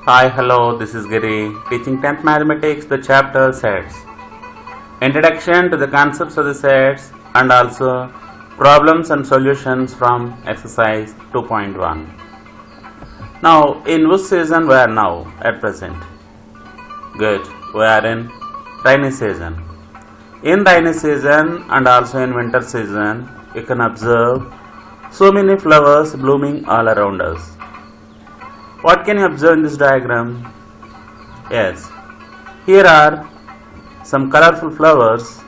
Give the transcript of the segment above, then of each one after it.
Hi, hello, this is Giri, teaching 10th Mathematics, the chapter sets. Introduction to the concepts of the sets and also problems and solutions from exercise 2.1. Now, in which season we are now at present? Good, we are in rainy season. In rainy season and also in winter season, you can observe so many flowers blooming all around us. What can you observe in this diagram? Yes, here are some colorful flowers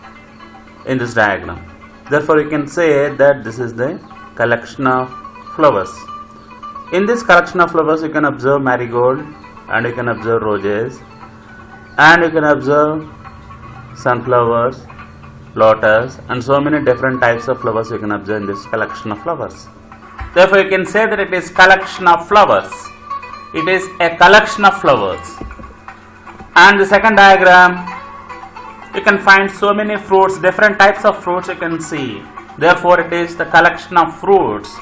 in this diagram. Therefore, you can say that this is the collection of flowers. In this collection of flowers, you can observe marigold and you can observe roses and you can observe sunflowers, lotus and so many different types of flowers you can observe in this collection of flowers. Therefore, you can say that it is collection of flowers. It is a collection of flowers. And the second diagram, you can find so many fruits, different types of fruits you can see. Therefore, it is the collection of fruits.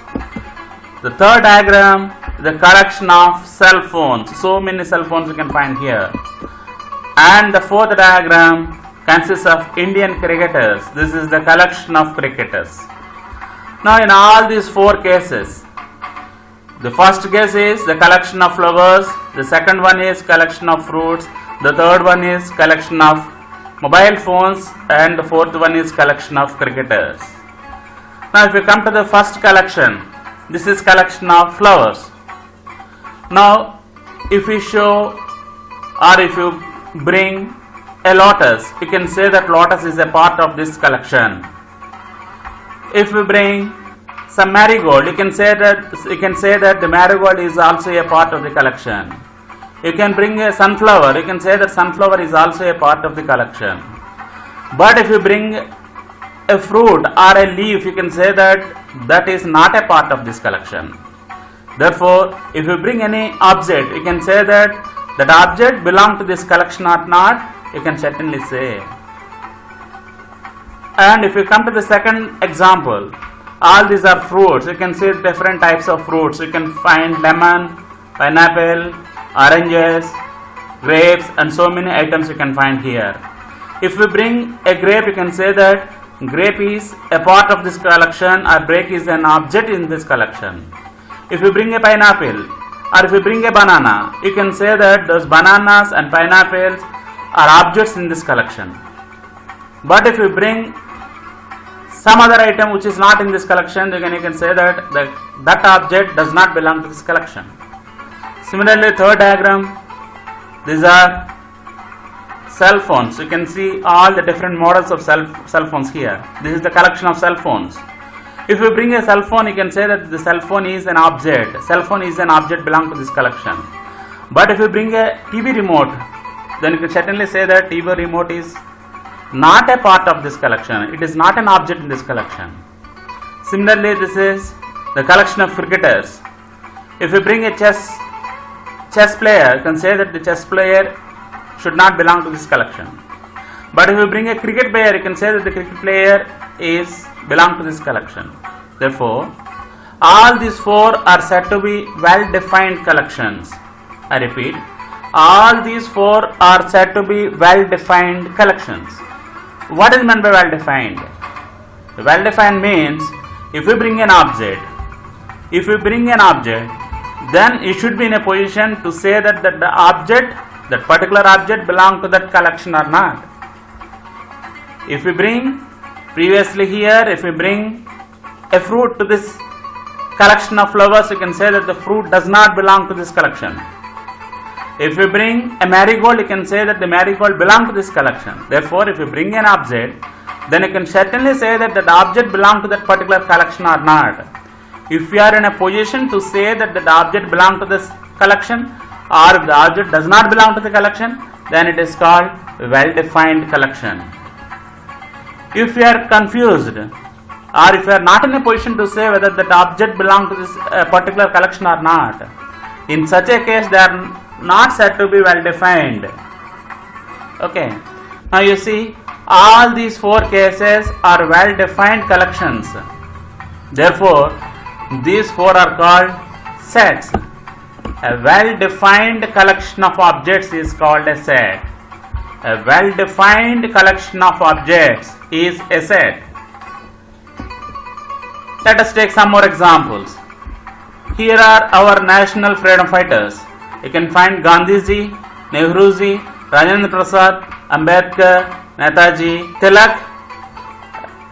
The third diagram, the collection of cell phones. So many cell phones you can find here. And the fourth diagram consists of Indian cricketers. This is the collection of cricketers. Now, in all these four cases, the first case is the collection of flowers, the second one is collection of fruits, the third one is collection of mobile phones and the fourth one is collection of cricketers. Now if you come to the first collection, this is collection of flowers. Now if we show or if you bring a lotus, you can say that lotus is a part of this collection. If we bring some marigold, you can say that the marigold is also a part of the collection. You can bring a sunflower, you can say that sunflower is also a part of the collection. But if you bring a fruit or a leaf, you can say that is not a part of this collection. Therefore, if you bring any object, you can say that object belongs to this collection or not, you can certainly say. And if you come to the second example, all these are fruits. You can see different types of fruits. You can find lemon, pineapple, oranges, grapes and so many items you can find here. If we bring a grape, you can say that grape is a part of this collection or grape is an object in this collection. If you bring a pineapple or if you bring a banana, you can say that those bananas and pineapples are objects in this collection. But if you bring some other item which is not in this collection, then you can say that object does not belong to this collection. Similarly, third diagram, these are cell phones. You can see all the different models of cell phones here. This is the collection of cell phones. If you bring a cell phone, you can say that the cell phone is an object. Cell phone is an object belong to this collection. But if you bring a TV remote, then you can certainly say that TV remote is not a part of this collection. It is not an object in this collection. Similarly, this is the collection of cricketers. If you bring a chess player, you can say that the chess player should not belong to this collection. But if you bring a cricket player, you can say that the cricket player belong to this collection. Therefore, all these four are said to be well-defined collections. I repeat, all these four are said to be well-defined collections. What is meant by well-defined? Well-defined means if you bring an object, then you should be in a position to say that that particular object belongs to that collection or not. If we bring previously here, if we bring a fruit to this collection of flowers, you can say that the fruit does not belong to this collection. If you bring a marigold, you can say that the marigold belongs to this collection. Therefore, if you bring an object, then you can certainly say that object belongs to that particular collection or not. If you are in a position to say that object belongs to this collection or if the object does not belong to the collection, then it is called well-defined collection. If you are confused or if you are not in a position to say whether that object belongs to this particular collection or not, in such a case they are not said to be well defined. Okay, now you see all these four cases are well defined collections. Therefore, these four are called sets. A well-defined collection of objects is called a set. A well-defined collection of objects is a set. Let us take some more examples. Here are our national freedom fighters. You can find Gandhiji, Nehruji, Rajendra Prasad, Ambedkar, Netaji, Tilak,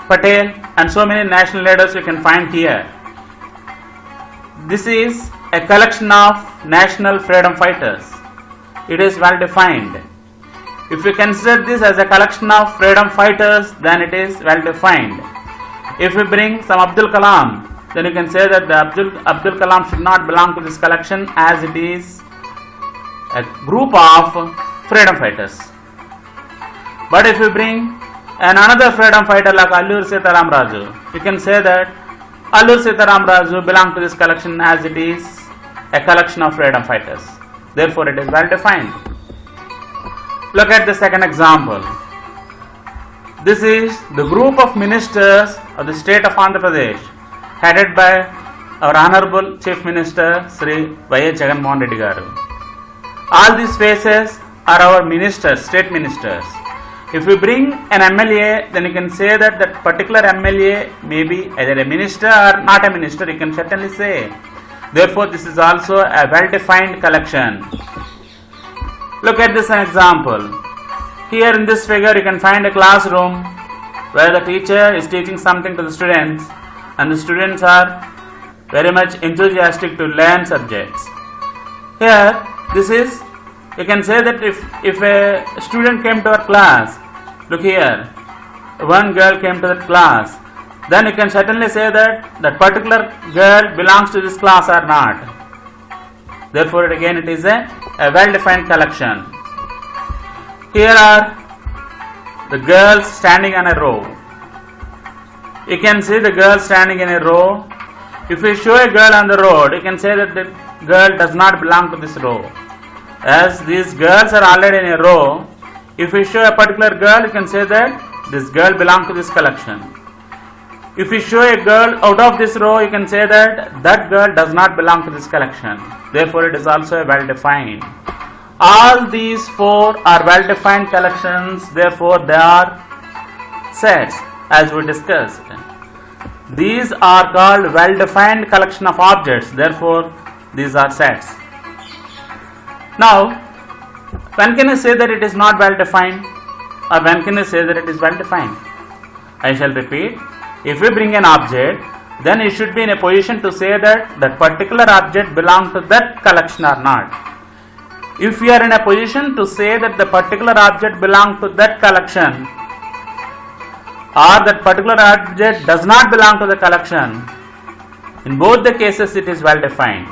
Patel, and so many national leaders you can find here. This is a collection of national freedom fighters. It is well defined. If you consider this as a collection of freedom fighters, then it is well defined. If we bring some Abdul Kalam, then you can say that the Abdul Kalam should not belong to this collection, as it is a group of freedom fighters. But if you bring another freedom fighter like Alluri Sitaram Raju, you can say that Alluri Sitaram Raju belong to this collection, as it is a collection of freedom fighters. Therefore, it is well defined. Look at the second example. This is the group of ministers of the state of Andhra Pradesh, headed by our Honorable Chief Minister Sri Y.S. Jagannath Reddy Garu. All these faces are our ministers, state ministers. If we bring an MLA, then you can say that that particular MLA may be either a minister or not a minister, you can certainly say. Therefore, this is also a well-defined collection. Look at this example. Here in this figure, you can find a classroom where the teacher is teaching something to the students, and the students are very much enthusiastic to learn subjects. Here, this is, you can say that if a student came to our class, look here, one girl came to that class, then you can certainly say that that particular girl belongs to this class or not. Therefore, again it is a well-defined collection. Here are the girls standing on a row. You can see the girl standing in a row. If you show a girl on the road, you can say that the girl does not belong to this row. As these girls are already in a row, if you show a particular girl, you can say that this girl belongs to this collection. If you show a girl out of this row, you can say that that girl does not belong to this collection. Therefore, it is also well defined. All these four are well defined collections, therefore they are sets, as we discussed. These are called well defined collection of objects, therefore these are sets. Now, when can you say that it is not well defined, or when can you say that it is well defined? I shall repeat. If we bring an object, then you should be in a position to say that that particular object belongs to that collection or not. If you are in a position to say that the particular object belongs to that collection, or that particular object does not belong to the collection, in both the cases it is well defined.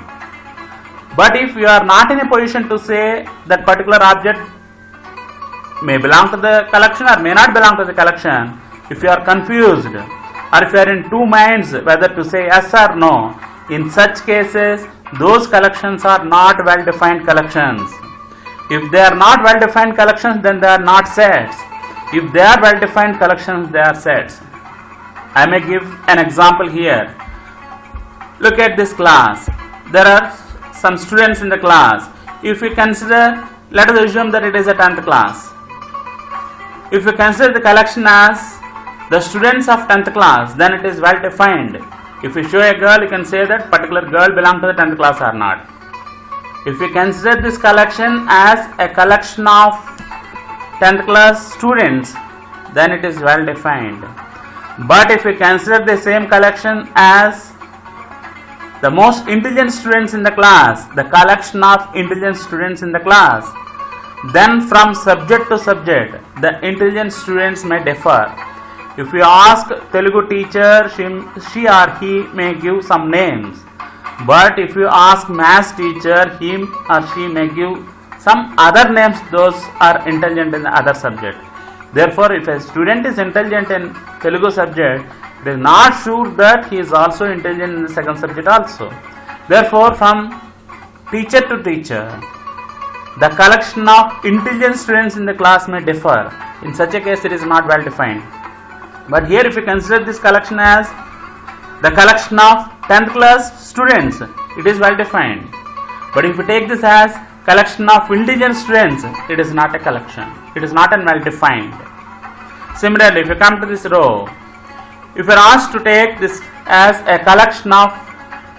But if you are not in a position to say that particular object may belong to the collection or may not belong to the collection, if you are confused, or if you are in two minds whether to say yes or no, in such cases those collections are not well defined collections. If they are not well defined collections, then they are not sets. If they are well defined collections, they are sets. I may give an example here. Look at this class. There are some students in the class. If we consider, let us assume that it is a 10th class. If we consider the collection as the students of 10th class, then it is well defined. If you show a girl, you can say that particular girl belongs to the 10th class or not. If we consider this collection as a collection of 10th class students, then it is well defined. But if we consider the same collection as the most intelligent students in the class, the collection of intelligent students in the class, then from subject to subject, the intelligent students may differ. If you ask Telugu teacher, she or he may give some names. But if you ask maths teacher, him or she may give some other names, those are intelligent in the other subject. Therefore, if a student is intelligent in Telugu subject, it is not sure that he is also intelligent in the second subject also. Therefore, from teacher to teacher, the collection of intelligent students in the class may differ. In such a case, it is not well defined. But here, if you consider this collection as the collection of 10th class students, it is well defined. But if you take this as collection of indigenous students, it is not a collection. It is not well defined. Similarly, if you come to this row, if you are asked to take this as a collection of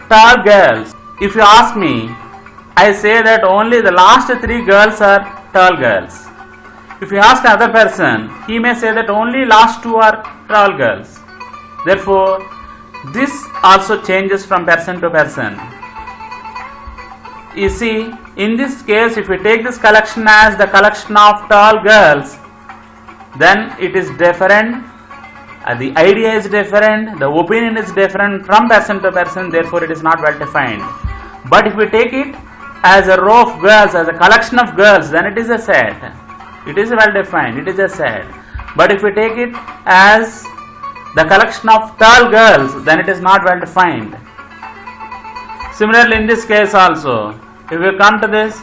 tall girls, if you ask me, I say that only the last 3 girls are tall girls. If you ask another person, he may say that only last 2 are tall girls. Therefore, this also changes from person to person. You see, in this case, if we take this collection as the collection of tall girls, then it is different, the idea is different, the opinion is different from person to person, therefore it is not well defined. But if we take it as a row of girls, as a collection of girls, then it is a set. It is well defined, it is a set. But if we take it as the collection of tall girls, then it is not well defined. Similarly, in this case also, if we come to this,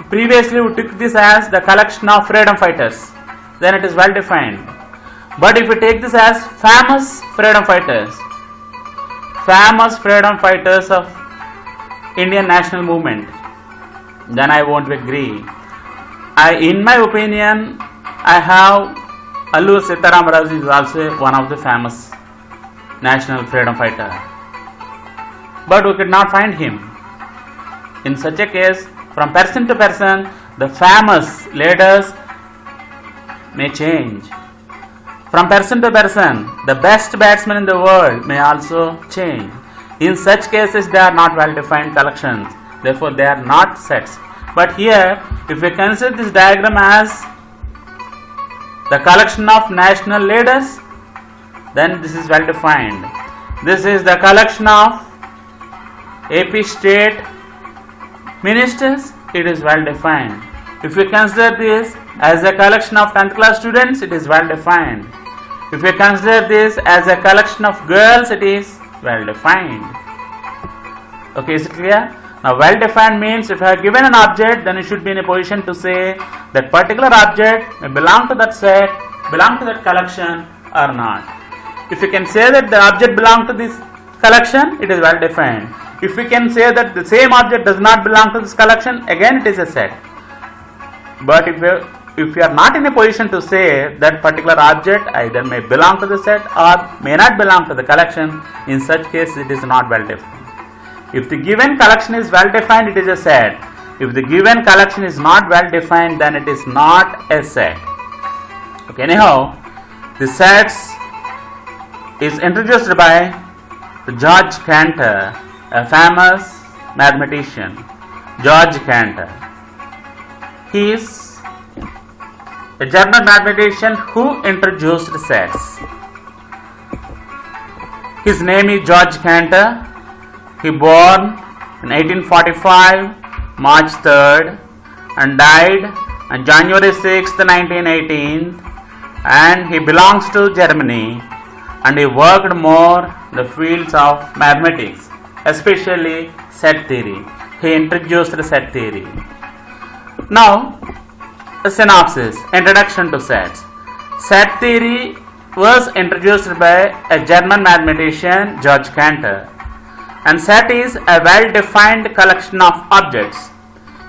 previously we took this as the collection of freedom fighters, then it is well defined. But if we take this as famous freedom fighters of Indian national movement, then I won't agree. In my opinion, I have Alluri Sitaram Raju is also one of the famous national freedom fighter, but we could not find him. In such a case, from person to person, the famous leaders may change. From person to person, the best batsmen in the world may also change. In such cases, they are not well defined collections, therefore they are not sets. But here, if we consider this diagram as the collection of national leaders, then this is well defined. This is the collection of AP state ministers, it is well defined. If we consider this as a collection of 10th class students, it is well defined. If we consider this as a collection of girls, it is well defined. Okay, is it clear? Now, well defined means if I have given an object, then you should be in a position to say that particular object may belong to that set, belong to that collection or not. If you can say that the object belongs to this collection, it is well defined. If we can say that the same object does not belong to this collection, again it is a set. But if you are not in a position to say that particular object either may belong to the set or may not belong to the collection, in such case it is not well defined. If the given collection is well defined, it is a set. If the given collection is not well defined, then it is not a set. Okay, anyhow, the sets is introduced by George Cantor, a famous mathematician. George Cantor. He is a German mathematician who introduced sets. His name is George Cantor. He born in 1845, March 3rd, and died on January 6th, 1918, and he belongs to Germany, and he worked more in the fields of mathematics, especially set theory. He introduced the set theory. Now, a synopsis, introduction to sets. Set theory was introduced by a German mathematician, George Cantor. And set is a well-defined collection of objects.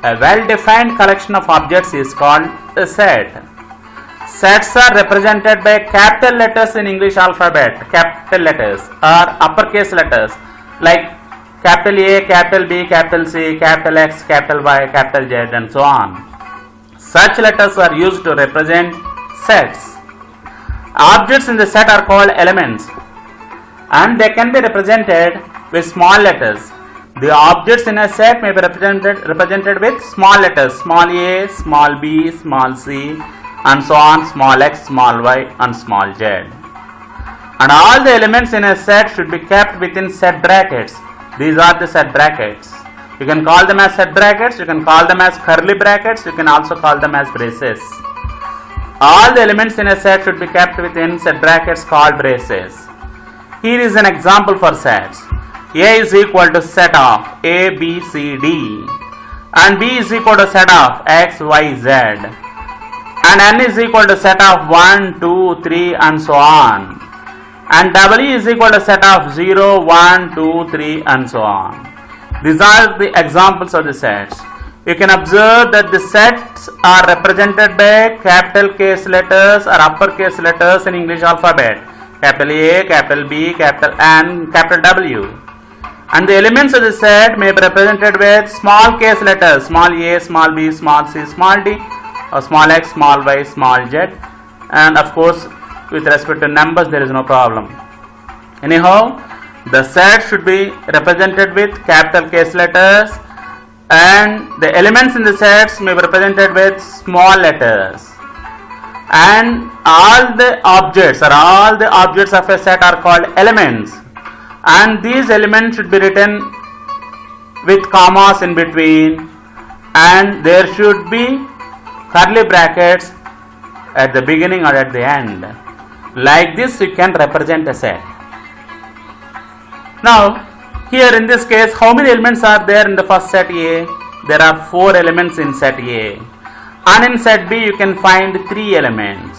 A well-defined collection of objects is called a set. Sets are represented by capital letters in English alphabet, capital letters or uppercase letters like capital A, capital B, capital C, capital X, capital Y, capital Z, and so on. Such letters are used to represent sets. Objects in the set are called elements, and they can be represented with small letters. The objects in a set may be represented with small letters, small a, small b, small c, and so on, small x, small y, and small z. And all the elements in a set should be kept within set brackets. These are the set brackets. You can call them as set brackets, you can call them as curly brackets, you can also call them as braces. All the elements in a set should be kept within set brackets called braces. Here is an example for sets. A is equal to set of A, B, C, D, and B is equal to set of X, Y, Z, and N is equal to set of 1, 2, 3, and so on, and W is equal to set of 0, 1, 2, 3, and so on. These are the examples of the sets. You can observe that the sets are represented by capital case letters or uppercase letters in English alphabet. Capital A, capital B, capital N, capital W. And the elements of the set may be represented with small case letters, small a, small b, small c, small d, or small x, small y, small z. And of course, with respect to numbers, there is no problem. Anyhow, the set should be represented with capital case letters, and the elements in the sets may be represented with small letters. And all the objects of a set are called elements. And these elements should be written with commas in between, and there should be curly brackets at the beginning or at the end. Like this you can represent a set. Now here in this case, how many elements are there in the first set A? There are 4 elements in set A. And in set B you can find 3 elements.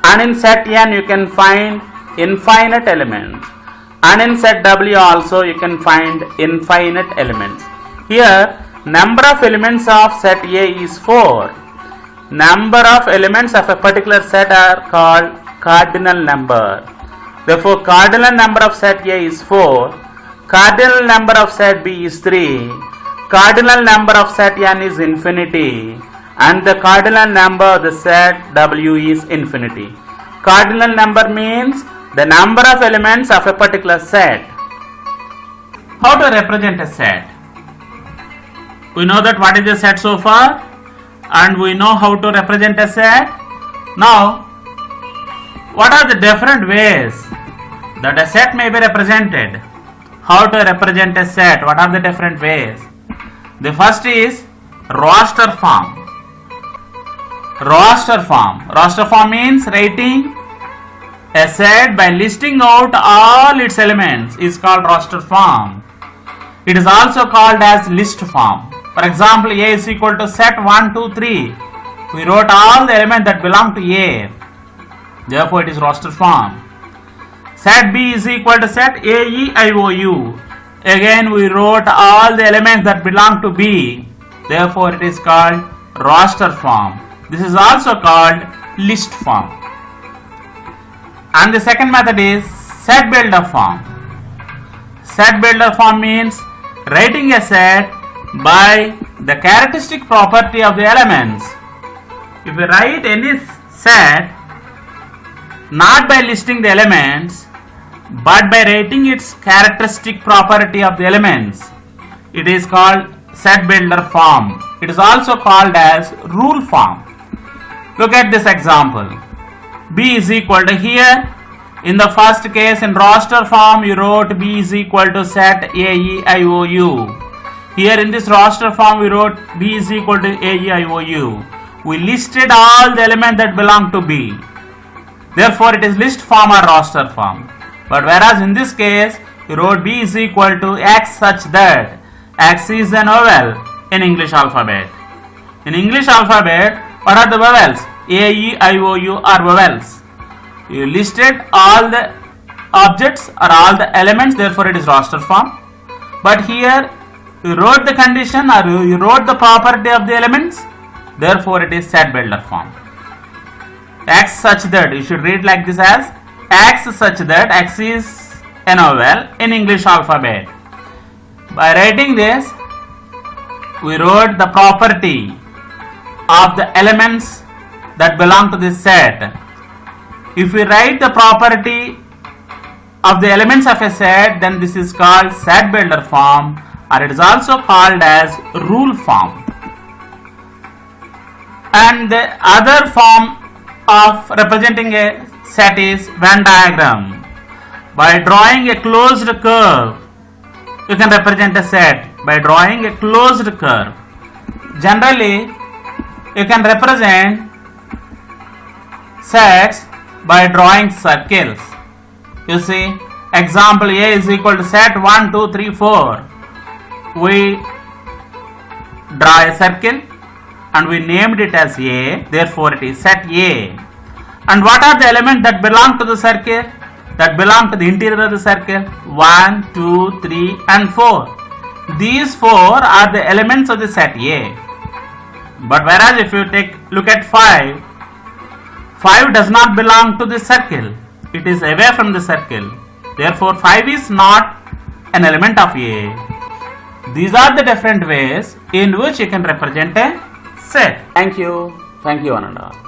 And in set N you can find infinite elements. And in set W also you can find infinite elements. Here number of elements of set A is 4. Number of elements of a particular set are called cardinal number. Therefore cardinal number of set A is 4. Cardinal number of set B is 3. Cardinal number of set N is infinity. And the cardinal number of the set W is infinity. Cardinal number means the number of elements of a particular set. How to represent a set? We know that what is a set so far, and we know how to represent a set. Now, what are the different ways that a set may be represented? How to represent a set? What are the different ways? The first is roster form. Roster form. Roster form means writing a set by listing out all its elements is called roster form. It is also called as list form. For example, A is equal to set 1, 2, 3. We wrote all the elements that belong to A. Therefore, it is roster form. Set B is equal to set A, E, I, O, U. Again, we wrote all the elements that belong to B. Therefore, it is called roster form. This is also called list form. And the second method is set builder form. Set builder form means writing a set by the characteristic property of the elements. If we write any set not by listing the elements but by writing its characteristic property of the elements, it is called set builder form. It is also called as rule form. Look at this example. B is equal to, here in the first case in roster form you wrote B is equal to set A, E, I, O, U. Here in this roster form we wrote B is equal to A, E, I, O, U. We listed all the elements that belong to B. Therefore it is list form or roster form. But whereas in this case you wrote B is equal to X such that X is an vowel in English alphabet. In English alphabet, what are the vowels? A, E, I, O, U are vowels. You listed all the objects or all the elements, therefore it is roster form. But here you wrote the condition or you wrote the property of the elements, therefore it is set builder form. X such that, you should read like this as X such that X is an vowel in English alphabet. By writing this, we wrote the property of the elements that belong to this set. If we write the property of the elements of a set, then this is called set builder form, or it is also called as rule form. And the other form of representing a set is Venn diagram. By drawing a closed curve, you can represent a set by drawing a closed curve. Generally, you can represent sets by drawing circles. You see, example A is equal to set 1, 2, 3, 4. We draw a circle and we named it as A, therefore it is set A. And what are the elements that belong to the circle? That belong to the interior of the circle? 1, 2, 3 and 4. these 4 are the elements of the set A. But whereas if you look at 5, 5 does not belong to the circle. It is away from the circle. Therefore, 5 is not an element of A. These are the different ways in which you can represent a set. Thank you. Thank you, one and all.